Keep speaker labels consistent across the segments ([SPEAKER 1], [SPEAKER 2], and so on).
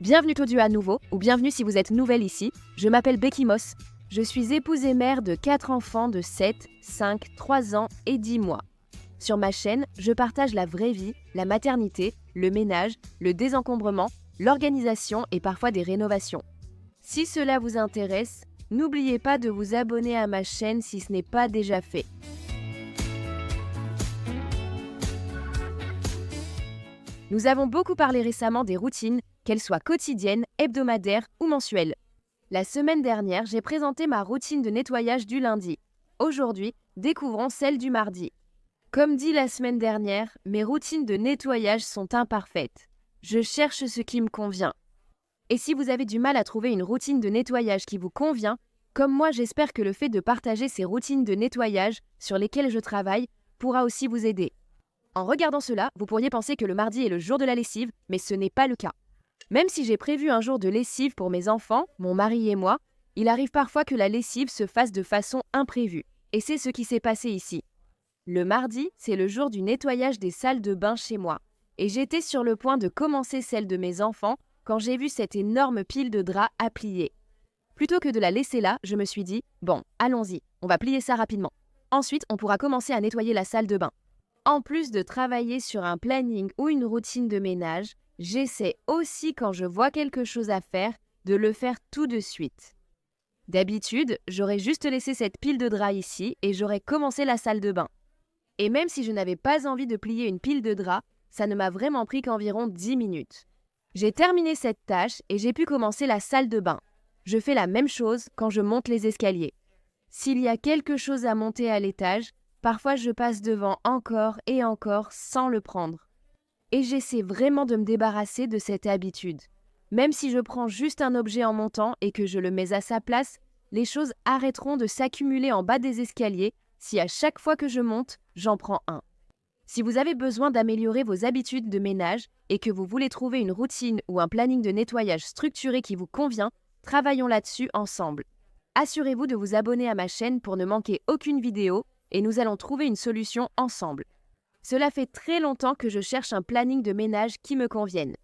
[SPEAKER 1] Bienvenue Todu à nouveau, ou bienvenue si vous êtes nouvelle ici. Je m'appelle Becky Moss. Je suis épouse et mère de 4 enfants de 7, 5, 3 ans et 10 mois. Sur ma chaîne, je partage la vraie vie, la maternité, le ménage, le désencombrement, l'organisation et parfois des rénovations. Si cela vous intéresse, n'oubliez pas de vous abonner à ma chaîne si ce n'est pas déjà fait. Nous avons beaucoup parlé récemment des routines, qu'elles soient quotidiennes, hebdomadaires ou mensuelles. La semaine dernière, j'ai présenté ma routine de nettoyage du lundi. Aujourd'hui, découvrons celle du mardi. Comme dit la semaine dernière, mes routines de nettoyage sont imparfaites. Je cherche ce qui me convient. Et si vous avez du mal à trouver une routine de nettoyage qui vous convient, comme moi, j'espère que le fait de partager ces routines de nettoyage sur lesquelles je travaille pourra aussi vous aider. En regardant cela, vous pourriez penser que le mardi est le jour de la lessive, mais ce n'est pas le cas. Même si j'ai prévu un jour de lessive pour mes enfants, mon mari et moi, il arrive parfois que la lessive se fasse de façon imprévue. Et c'est ce qui s'est passé ici. Le mardi, c'est le jour du nettoyage des salles de bain chez moi. Et j'étais sur le point de commencer celle de mes enfants quand j'ai vu cette énorme pile de draps à plier. Plutôt que de la laisser là, je me suis dit « Bon, allons-y, on va plier ça rapidement. Ensuite, on pourra commencer à nettoyer la salle de bain. » En plus de travailler sur un planning ou une routine de ménage, j'essaie aussi quand je vois quelque chose à faire, de le faire tout de suite. D'habitude, j'aurais juste laissé cette pile de draps ici et j'aurais commencé la salle de bain. Et même si je n'avais pas envie de plier une pile de draps, ça ne m'a vraiment pris qu'environ 10 minutes. J'ai terminé cette tâche et j'ai pu commencer la salle de bain. Je fais la même chose quand je monte les escaliers. S'il y a quelque chose à monter à l'étage, parfois je passe devant encore et encore sans le prendre. Et j'essaie vraiment de me débarrasser de cette habitude. Même si je prends juste un objet en montant et que je le mets à sa place, les choses arrêteront de s'accumuler en bas des escaliers si à chaque fois que je monte, j'en prends un. Si vous avez besoin d'améliorer vos habitudes de ménage et que vous voulez trouver une routine ou un planning de nettoyage structuré qui vous convient, travaillons là-dessus ensemble. Assurez-vous de vous abonner à ma chaîne pour ne manquer aucune vidéo et nous allons trouver une solution ensemble. Cela fait très longtemps que je cherche un planning de ménage qui me convienne.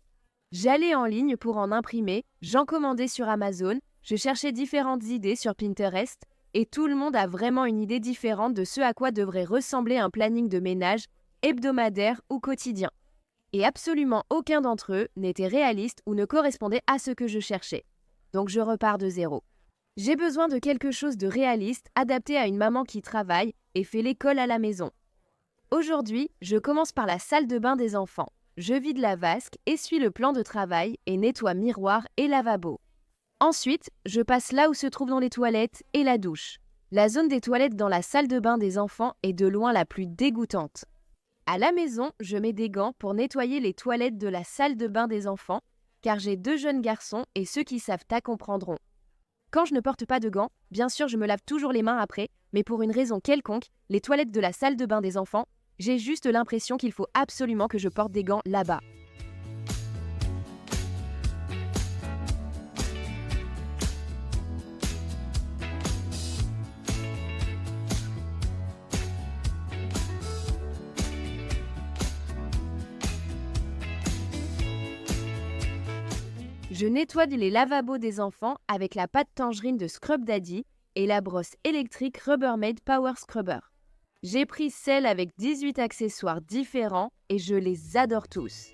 [SPEAKER 1] J'allais en ligne pour en imprimer, j'en commandais sur Amazon, je cherchais différentes idées sur Pinterest et tout le monde a vraiment une idée différente de ce à quoi devrait ressembler un planning de ménage hebdomadaire ou quotidien. Et absolument aucun d'entre eux n'était réaliste ou ne correspondait à ce que je cherchais. Donc je repars de zéro. J'ai besoin de quelque chose de réaliste, adapté à une maman qui travaille et fait l'école à la maison. Aujourd'hui, je commence par la salle de bain des enfants. Je vide la vasque, essuie le plan de travail et nettoie miroir et lavabo. Ensuite, je passe là où se trouvent les toilettes et la douche. La zone des toilettes dans la salle de bain des enfants est de loin la plus dégoûtante. À la maison, je mets des gants pour nettoyer les toilettes de la salle de bain des enfants, car j'ai 2 jeunes garçons et ceux qui savent comprendront. Quand je ne porte pas de gants, bien sûr je me lave toujours les mains après, mais pour une raison quelconque, les toilettes de la salle de bain des enfants, j'ai juste l'impression qu'il faut absolument que je porte des gants là-bas. Je nettoie les lavabos des enfants avec la pâte tangerine de Scrub Daddy et la brosse électrique Rubbermaid Power Scrubber. J'ai pris celle avec 18 accessoires différents et je les adore tous.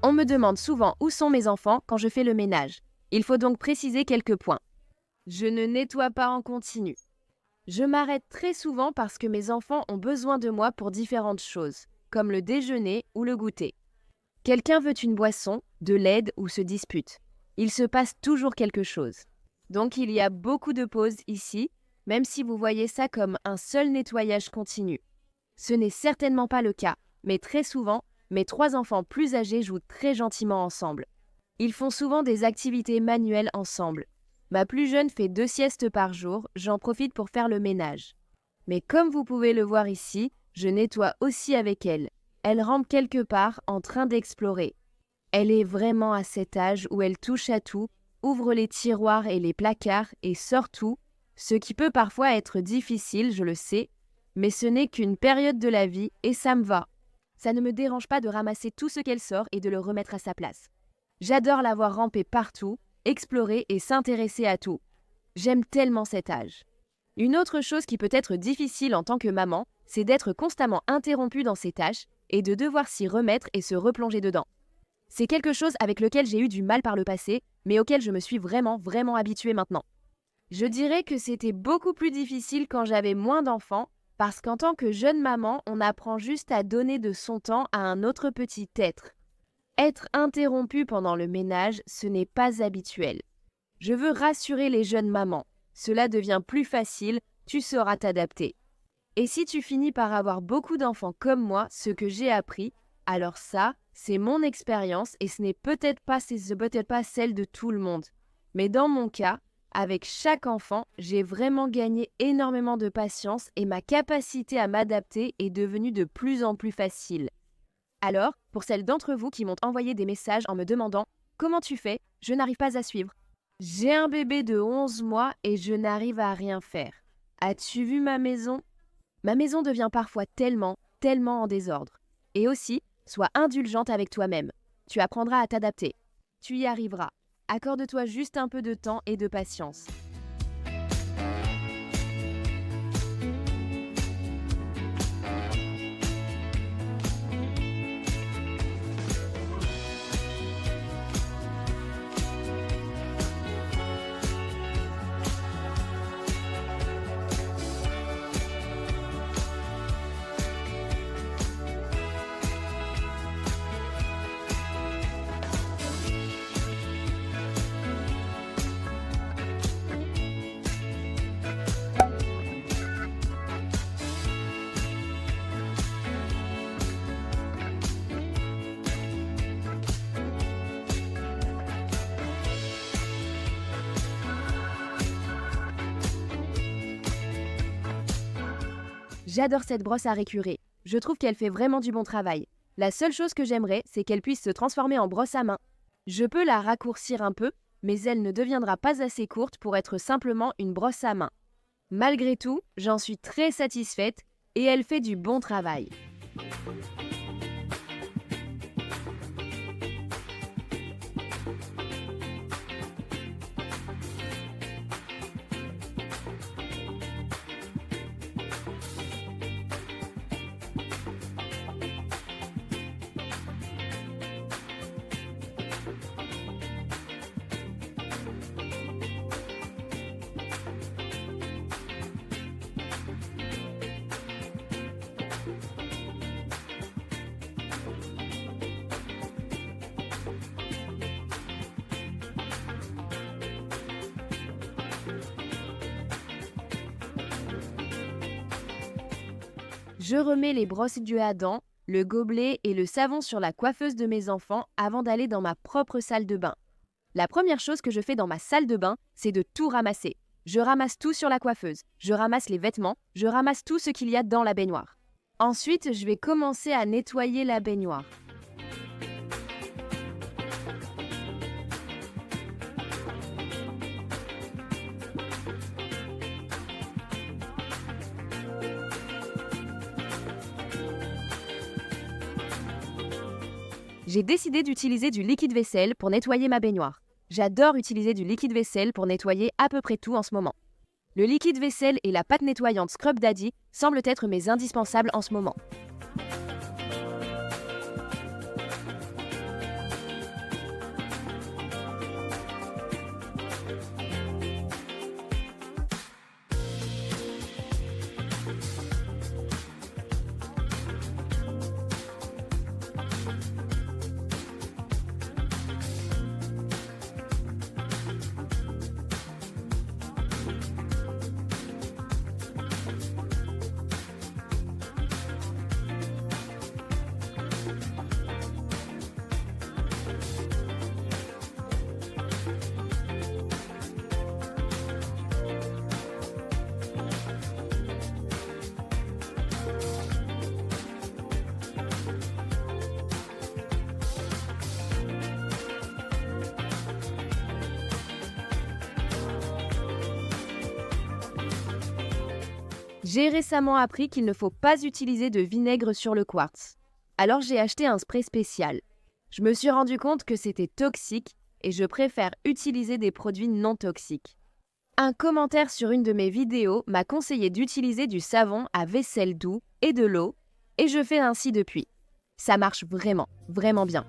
[SPEAKER 1] On me demande souvent où sont mes enfants quand je fais le ménage. Il faut donc préciser quelques points. Je ne nettoie pas en continu. Je m'arrête très souvent parce que mes enfants ont besoin de moi pour différentes choses, comme le déjeuner ou le goûter. Quelqu'un veut une boisson, de l'aide ou se dispute. Il se passe toujours quelque chose. Donc il y a beaucoup de pauses ici, même si vous voyez ça comme un seul nettoyage continu. Ce n'est certainement pas le cas, mais très souvent, mes 3 enfants plus âgés jouent très gentiment ensemble. Ils font souvent des activités manuelles ensemble. Ma plus jeune fait 2 siestes par jour, j'en profite pour faire le ménage. Mais comme vous pouvez le voir ici, je nettoie aussi avec elle. Elle rampe quelque part en train d'explorer. Elle est vraiment à cet âge où elle touche à tout, ouvre les tiroirs et les placards et sort tout, ce qui peut parfois être difficile, je le sais, mais ce n'est qu'une période de la vie et ça me va. Ça ne me dérange pas de ramasser tout ce qu'elle sort et de le remettre à sa place. J'adore la voir ramper partout, explorer et s'intéresser à tout. J'aime tellement cet âge. Une autre chose qui peut être difficile en tant que maman, c'est d'être constamment interrompue dans ses tâches et de devoir s'y remettre et se replonger dedans. C'est quelque chose avec lequel j'ai eu du mal par le passé, mais auquel je me suis vraiment habituée maintenant. Je dirais que c'était beaucoup plus difficile quand j'avais moins d'enfants, parce qu'en tant que jeune maman, on apprend juste à donner de son temps à un autre petit être. Être interrompu pendant le ménage, ce n'est pas habituel. Je veux rassurer les jeunes mamans. Cela devient plus facile, tu sauras t'adapter. Et si tu finis par avoir beaucoup d'enfants comme moi, ce que j'ai appris, alors ça, c'est mon expérience et ce n'est peut-être pas celle de tout le monde. Mais dans mon cas, avec chaque enfant, j'ai vraiment gagné énormément de patience et ma capacité à m'adapter est devenue de plus en plus facile. Alors, pour celles d'entre vous qui m'ont envoyé des messages en me demandant « Comment tu fais ? Je n'arrive pas à suivre. » J'ai un bébé de 11 mois et je n'arrive à rien faire. As-tu vu ma maison ? Ma maison devient parfois tellement en désordre. Et aussi, sois indulgente avec toi-même. Tu apprendras à t'adapter. Tu y arriveras. Accorde-toi juste un peu de temps et de patience. J'adore cette brosse à récurer. Je trouve qu'elle fait vraiment du bon travail. La seule chose que j'aimerais, c'est qu'elle puisse se transformer en brosse à main. Je peux la raccourcir un peu, mais elle ne deviendra pas assez courte pour être simplement une brosse à main. Malgré tout, j'en suis très satisfaite et elle fait du bon travail. Je remets les brosses à dents, le gobelet et le savon sur la coiffeuse de mes enfants avant d'aller dans ma propre salle de bain. La première chose que je fais dans ma salle de bain, c'est de tout ramasser. Je ramasse tout sur la coiffeuse, je ramasse les vêtements, je ramasse tout ce qu'il y a dans la baignoire. Ensuite, je vais commencer à nettoyer la baignoire. J'ai décidé d'utiliser du liquide vaisselle pour nettoyer ma baignoire. J'adore utiliser du liquide vaisselle pour nettoyer à peu près tout en ce moment. Le liquide vaisselle et la pâte nettoyante Scrub Daddy semblent être mes indispensables en ce moment. J'ai récemment appris qu'il ne faut pas utiliser de vinaigre sur le quartz. Alors j'ai acheté un spray spécial. Je me suis rendu compte que c'était toxique et je préfère utiliser des produits non toxiques. Un commentaire sur une de mes vidéos m'a conseillé d'utiliser du savon à vaisselle doux et de l'eau, et je fais ainsi depuis. Ça marche vraiment, vraiment bien.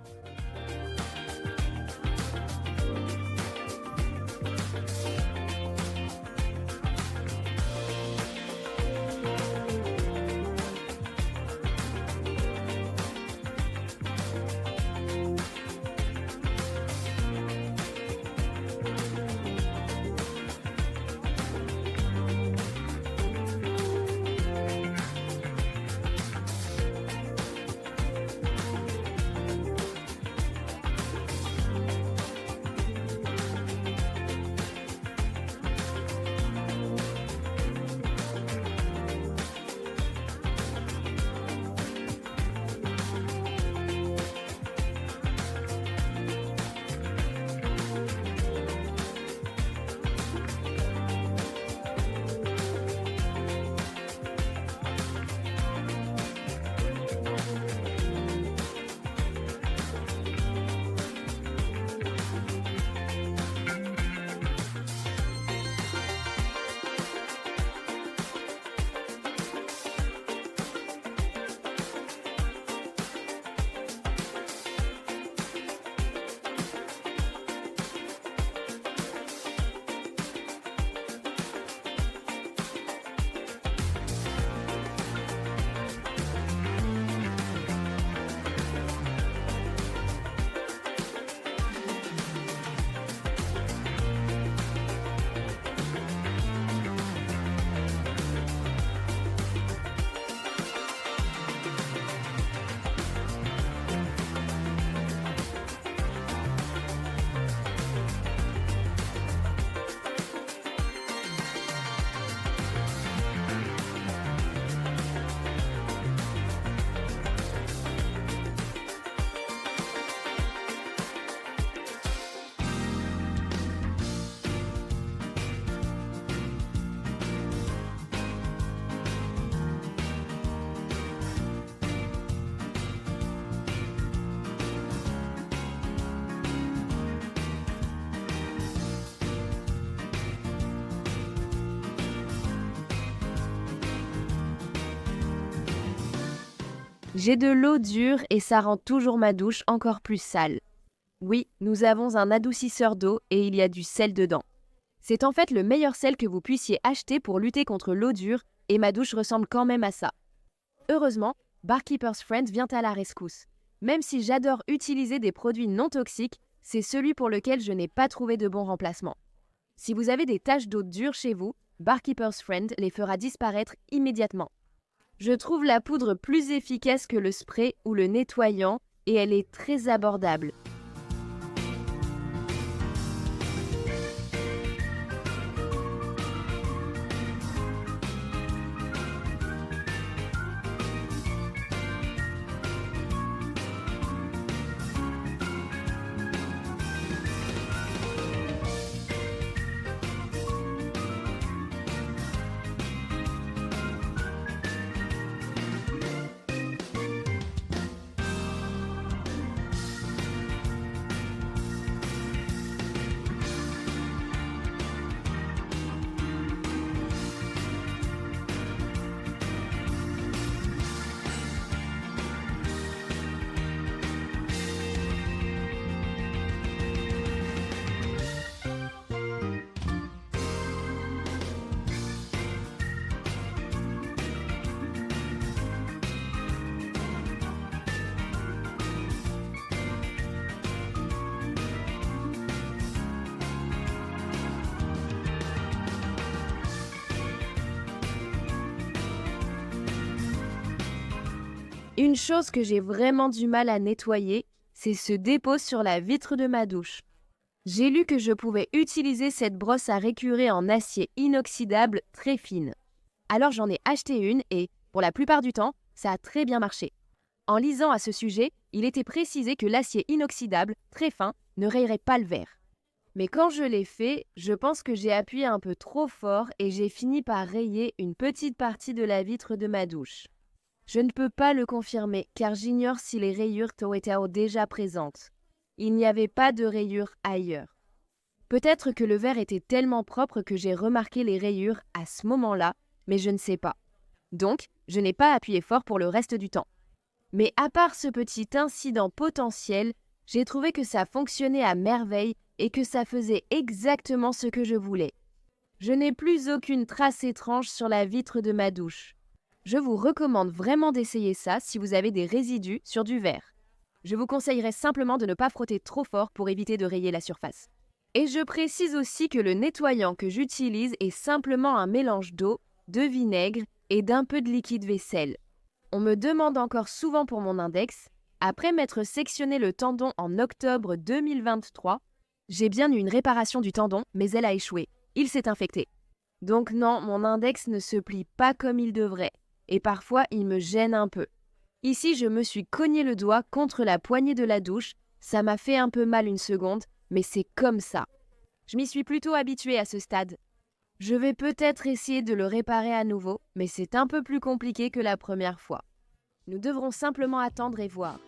[SPEAKER 1] J'ai de l'eau dure et ça rend toujours ma douche encore plus sale. Oui, nous avons un adoucisseur d'eau et il y a du sel dedans. C'est en fait le meilleur sel que vous puissiez acheter pour lutter contre l'eau dure et ma douche ressemble quand même à ça. Heureusement, Barkeeper's Friend vient à la rescousse. Même si j'adore utiliser des produits non toxiques, c'est celui pour lequel je n'ai pas trouvé de bon remplacement. Si vous avez des taches d'eau dure chez vous, Barkeeper's Friend les fera disparaître immédiatement. Je trouve la poudre plus efficace que le spray ou le nettoyant et elle est très abordable. Une chose que j'ai vraiment du mal à nettoyer, c'est ce dépôt sur la vitre de ma douche. J'ai lu que je pouvais utiliser cette brosse à récurer en acier inoxydable très fine. Alors j'en ai acheté une et, pour la plupart du temps, ça a très bien marché. En lisant à ce sujet, il était précisé que l'acier inoxydable, très fin, ne rayerait pas le verre. Mais quand je l'ai fait, je pense que j'ai appuyé un peu trop fort et j'ai fini par rayer une petite partie de la vitre de ma douche. Je ne peux pas le confirmer car j'ignore si les rayures étaient déjà présentes. Il n'y avait pas de rayures ailleurs. Peut-être que le verre était tellement propre que j'ai remarqué les rayures à ce moment-là, mais je ne sais pas. Donc, je n'ai pas appuyé fort pour le reste du temps. Mais à part ce petit incident potentiel, j'ai trouvé que ça fonctionnait à merveille et que ça faisait exactement ce que je voulais. Je n'ai plus aucune trace étrange sur la vitre de ma douche. Je vous recommande vraiment d'essayer ça si vous avez des résidus sur du verre. Je vous conseillerais simplement de ne pas frotter trop fort pour éviter de rayer la surface. Et je précise aussi que le nettoyant que j'utilise est simplement un mélange d'eau, de vinaigre et d'un peu de liquide vaisselle. On me demande encore souvent pour mon index. Après m'être sectionné le tendon en octobre 2023, j'ai bien eu une réparation du tendon, mais elle a échoué. Il s'est infecté. Donc non, mon index ne se plie pas comme il devrait. Et parfois, il me gêne un peu. Ici, je me suis cogné le doigt contre la poignée de la douche. Ça m'a fait un peu mal une seconde, mais c'est comme ça. Je m'y suis plutôt habituée à ce stade. Je vais peut-être essayer de le réparer à nouveau, mais c'est un peu plus compliqué que la première fois. Nous devrons simplement attendre et voir.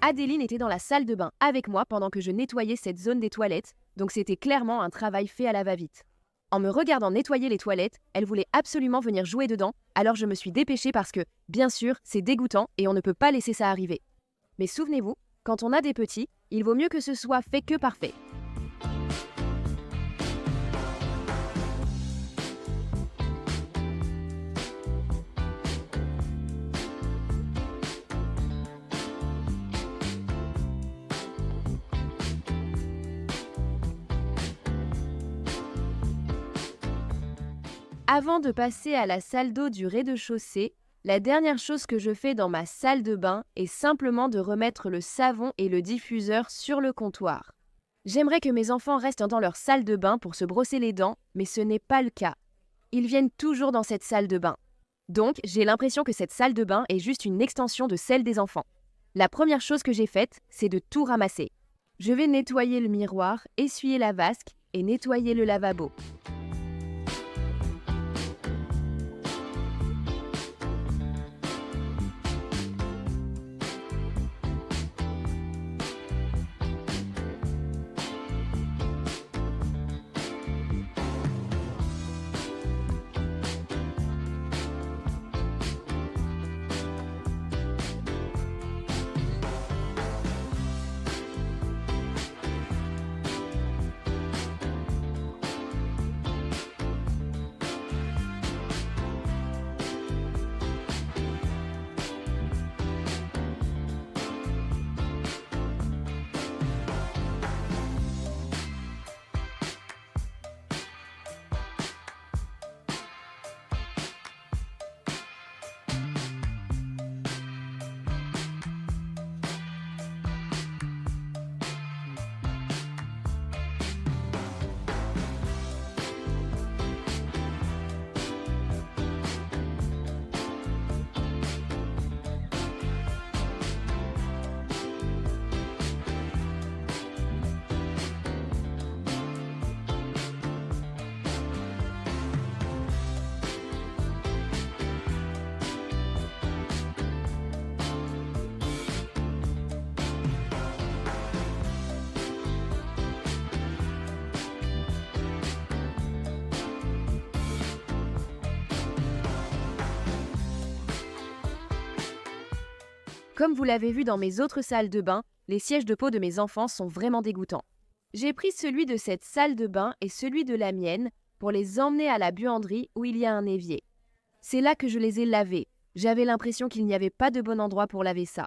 [SPEAKER 1] Adéline était dans la salle de bain avec moi pendant que je nettoyais cette zone des toilettes, donc c'était clairement un travail fait à la va-vite. En me regardant nettoyer les toilettes, elle voulait absolument venir jouer dedans, alors je me suis dépêchée parce que, bien sûr, c'est dégoûtant et on ne peut pas laisser ça arriver. Mais souvenez-vous, quand on a des petits, il vaut mieux que ce soit fait que parfait. Avant de passer à la salle d'eau du rez-de-chaussée, la dernière chose que je fais dans ma salle de bain est simplement de remettre le savon et le diffuseur sur le comptoir. J'aimerais que mes enfants restent dans leur salle de bain pour se brosser les dents, mais ce n'est pas le cas. Ils viennent toujours dans cette salle de bain. Donc, j'ai l'impression que cette salle de bain est juste une extension de celle des enfants. La première chose que j'ai faite, c'est de tout ramasser. Je vais nettoyer le miroir, essuyer la vasque et nettoyer le lavabo. Comme vous l'avez vu dans mes autres salles de bain, les sièges de peau de mes enfants sont vraiment dégoûtants. J'ai pris celui de cette salle de bain et celui de la mienne pour les emmener à la buanderie où il y a un évier. C'est là que je les ai lavés. J'avais l'impression qu'il n'y avait pas de bon endroit pour laver ça.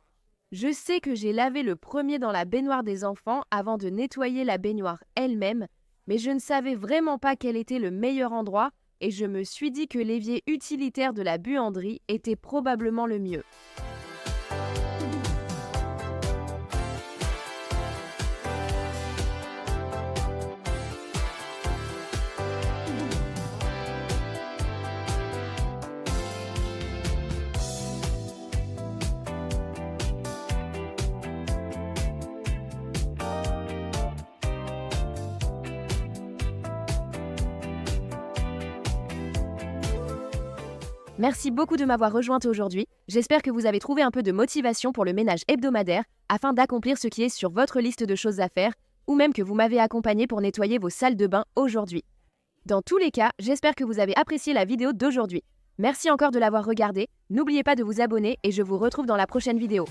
[SPEAKER 1] Je sais que j'ai lavé le premier dans la baignoire des enfants avant de nettoyer la baignoire elle-même, mais je ne savais vraiment pas quel était le meilleur endroit et je me suis dit que l'évier utilitaire de la buanderie était probablement le mieux. Merci beaucoup de m'avoir rejointe aujourd'hui. J'espère que vous avez trouvé un peu de motivation pour le ménage hebdomadaire afin d'accomplir ce qui est sur votre liste de choses à faire ou même que vous m'avez accompagné pour nettoyer vos salles de bain aujourd'hui. Dans tous les cas, j'espère que vous avez apprécié la vidéo d'aujourd'hui. Merci encore de l'avoir regardée. N'oubliez pas de vous abonner et je vous retrouve dans la prochaine vidéo.